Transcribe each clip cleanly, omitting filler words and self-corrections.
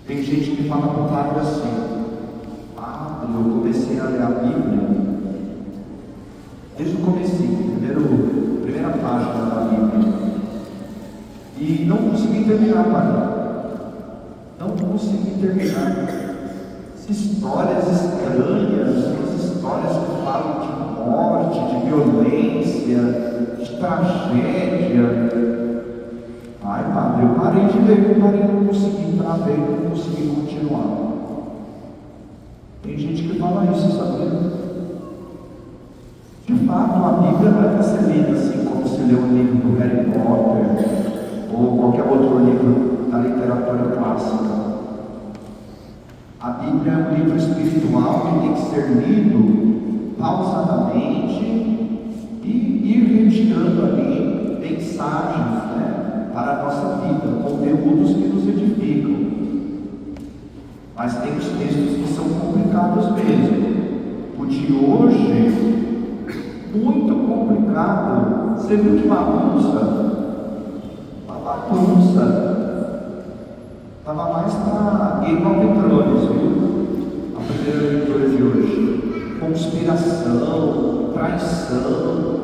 Tem gente que fala com o padre assim: ah, eu comecei a ler a Bíblia desde o comecinho, primeira página da Bíblia, e não consegui terminar, padre. Não consegui terminar. Histórias estranhas, umas histórias que falam de morte, de violência, de tragédia. Ai, padre, eu parei de ler, não consegui travei, não consegui continuar. Tem gente que fala isso, sabia? De fato, a Bíblia não é para ser lida assim como se lê o livro do Harry Potter ou qualquer outro livro da literatura clássica. A Bíblia é um livro espiritual que tem que ser lido pausadamente e ir retirando ali mensagens, para a nossa vida, conteúdos que nos edificam. Mas tem os textos que são complicados mesmo. O de hoje, muito complicado. Você viu que bagunça? Uma bagunça. Estava mais para Game of Thrones, viu? A primeira leitura de hoje. Conspiração, traição,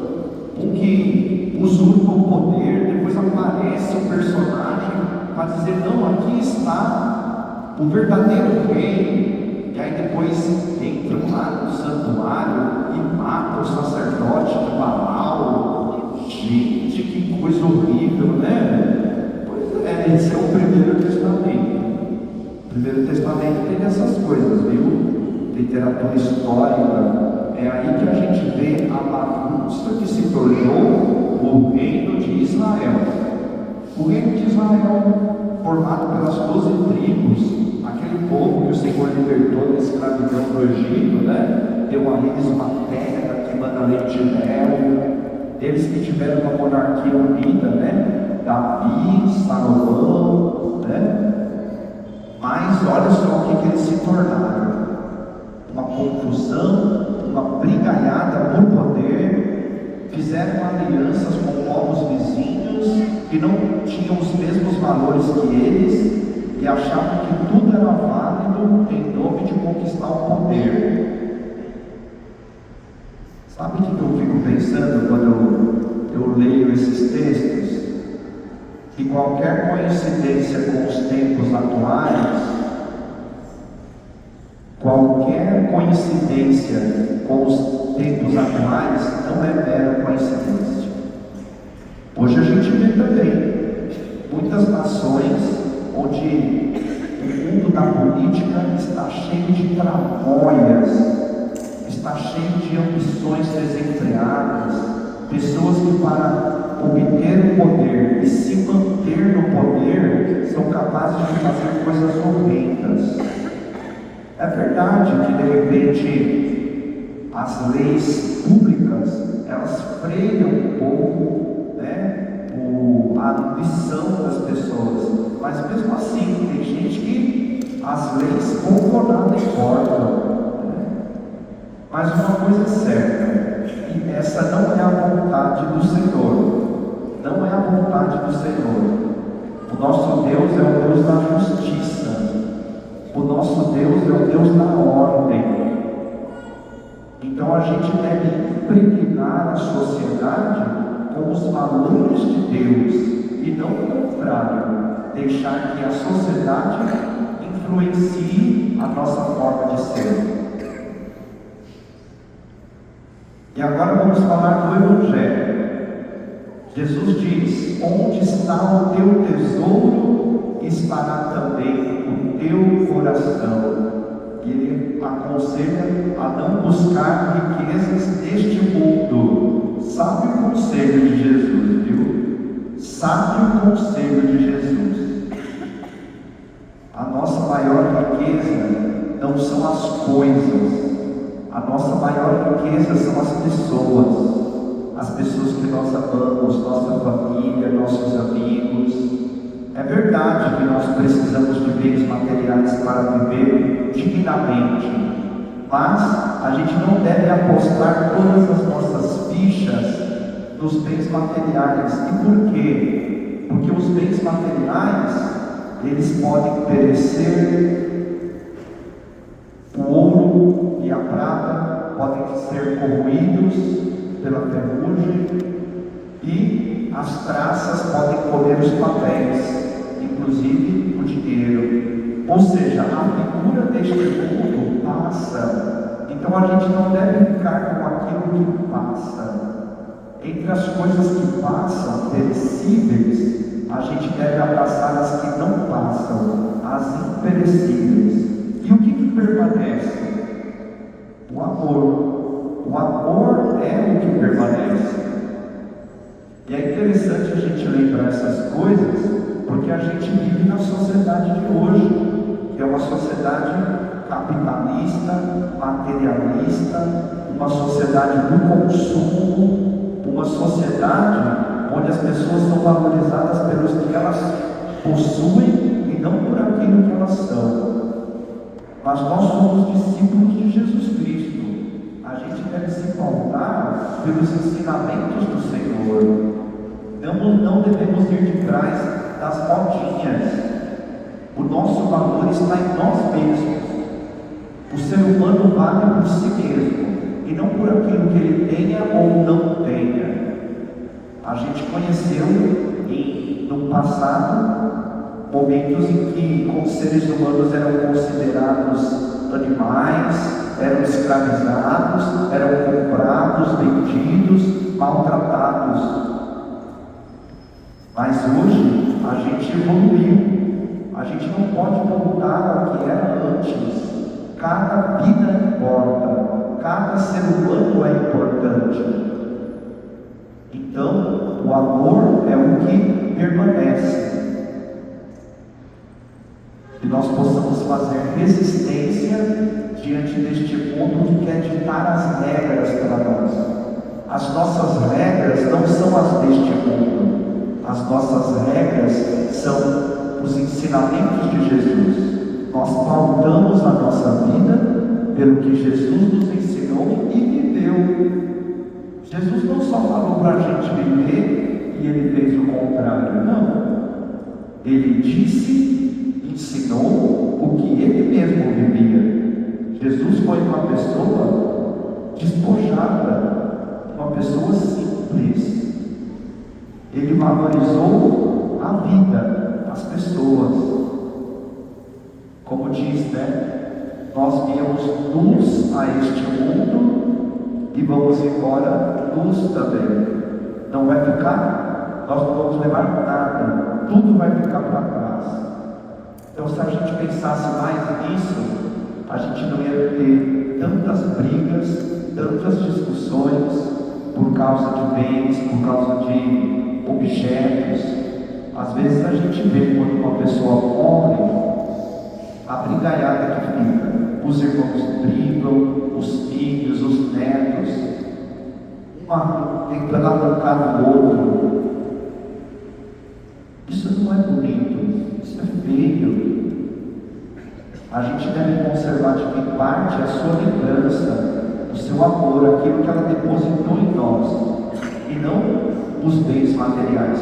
um que usurpa o poder, depois aparece um personagem para dizer: não, aqui está o verdadeiro rei. E aí depois entram lá no santuário e matam o sacerdote de Baal. Gente, que coisa horrível, né? Esse é o Primeiro Testamento. O Primeiro Testamento tem essas coisas, viu? Literatura histórica. É aí que a gente vê a bagunça que se tornou o reino de Israel. O reino de Israel, formado pelas 12 tribos, aquele povo que o Senhor libertou da escravidão do Egito, deu a eles uma terra que manda leite e mel. Eles que tiveram uma monarquia unida, Davi, Salomão, Mas olha só o que eles se tornaram: uma confusão, uma brigaiada por poder. Fizeram alianças com povos vizinhos que não tinham os mesmos valores que eles e achavam que tudo era válido em nome de conquistar o poder. Sabe o que eu fico pensando quando eu leio esses textos? Que qualquer coincidência com os tempos atuais, não é mera coincidência. Hoje a gente vê também muitas nações onde o mundo da política está cheio de tramóias, está cheio de ambições desenfreadas, pessoas que para obter o poder e se manter no poder são capazes de fazer coisas horrendas. É verdade que de repente as leis públicas elas freiam um pouco, a ambição das pessoas, mas mesmo assim tem gente que as leis pouco nada importam. Mas uma coisa é certa, e essa não é a vontade do Senhor. Não é a vontade do Senhor. O nosso Deus é o Deus da justiça. O nosso Deus é o Deus da ordem. Então a gente deve impregnar a sociedade com os valores de Deus e não o contrário, deixar que a sociedade influencie a nossa forma de ser. E agora vamos falar do Evangelho. Jesus diz: onde está o teu tesouro, estará também o teu coração. E ele aconselha a não buscar riquezas deste mundo. Sabe o conselho de Jesus, viu? Sabe o conselho de Jesus. A nossa maior riqueza não são as coisas. A nossa maior riqueza são as pessoas. As pessoas que nós amamos, nossa família, nossos amigos. É verdade que nós precisamos de bens materiais para viver dignamente, mas a gente não deve apostar todas as nossas fichas nos bens materiais. E por quê? Porque os bens materiais eles podem perecer, o ouro e a prata podem ser corroídos pela ferrugem, e as traças podem comer os papéis, inclusive o dinheiro. Ou seja, a figura deste mundo passa. Então a gente não deve ficar com aquilo que passa. Entre as coisas que passam, perecíveis, a gente deve abraçar as que não passam, as imperecíveis. E o que permanece? O amor. O amor é o que permanece. E é interessante a gente lembrar essas coisas, porque a gente vive na sociedade de hoje, que é uma sociedade capitalista, materialista, uma sociedade do consumo, uma sociedade onde as pessoas são valorizadas pelos que elas possuem e não por aquilo que elas são. Mas nós somos discípulos de Jesus Cristo. A gente deve se pautar pelos ensinamentos do Senhor. Não devemos ir de trás das modinhas. O nosso valor está em nós mesmos. O ser humano vale por si mesmo e não por aquilo que ele tenha ou não tenha. A gente conheceu no passado momentos em que os seres humanos eram considerados animais, eram escravizados, eram comprados, vendidos, maltratados. Mas hoje a gente evoluiu. A gente não pode voltar ao que era antes. Cada vida importa, cada ser humano é importante. Então, o amor é o que permanece. Que nós possamos fazer resistência diante deste mundo que quer ditar as regras para nós. As nossas regras não são as deste mundo. As nossas regras são os ensinamentos de Jesus. Nós pautamos a nossa vida pelo que Jesus nos ensinou e viveu. Jesus não só falou para a gente viver e ele fez o contrário, não. Ele disse, ensinou o que ele mesmo vivia. Jesus foi uma pessoa despojada, uma pessoa simples. Ele valorizou a vida, as pessoas. Como diz, nós viemos luz a este mundo e vamos embora luz também. Não vai ficar, nós não vamos levar nada, tudo vai ficar para trás. Então, se a gente pensasse mais nisso, a gente não ia ter tantas brigas, tantas discussões por causa de bens, por causa de objetos. Às vezes a gente vê quando uma pessoa morre, a brigaiada que fica, os irmãos brigam, os filhos, os netos, tentando arrancar o outro. Isso não é bonito, isso é feio. A gente deve conservar de quem parte a sua lembrança, o seu amor, aquilo que ela depositou em nós, e não os bens materiais.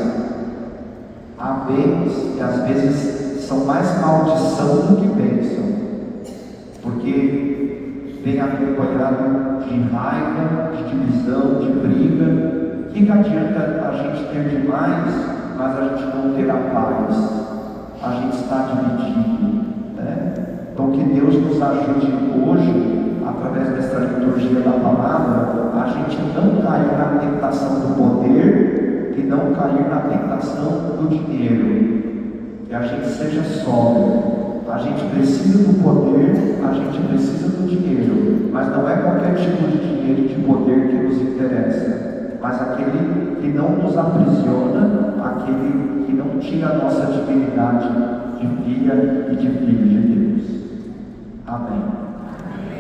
Há bens que às vezes são mais maldição do que bênção, porque vem acompanhado de raiva, de divisão, de briga. Que adianta a gente ter demais, mas a gente não ter a paz? A gente está dividido, Então que Deus nos ajude hoje, através desta liturgia da palavra, a gente não cair na tentação do poder e não cair na tentação do dinheiro. Que a gente seja sóbrio. A gente precisa do poder, a gente precisa do dinheiro, mas não é qualquer tipo de dinheiro e de poder que nos interessa, mas aquele que não nos aprisiona, aquele que não tira a nossa dignidade de filha e de filho de Deus. Amém.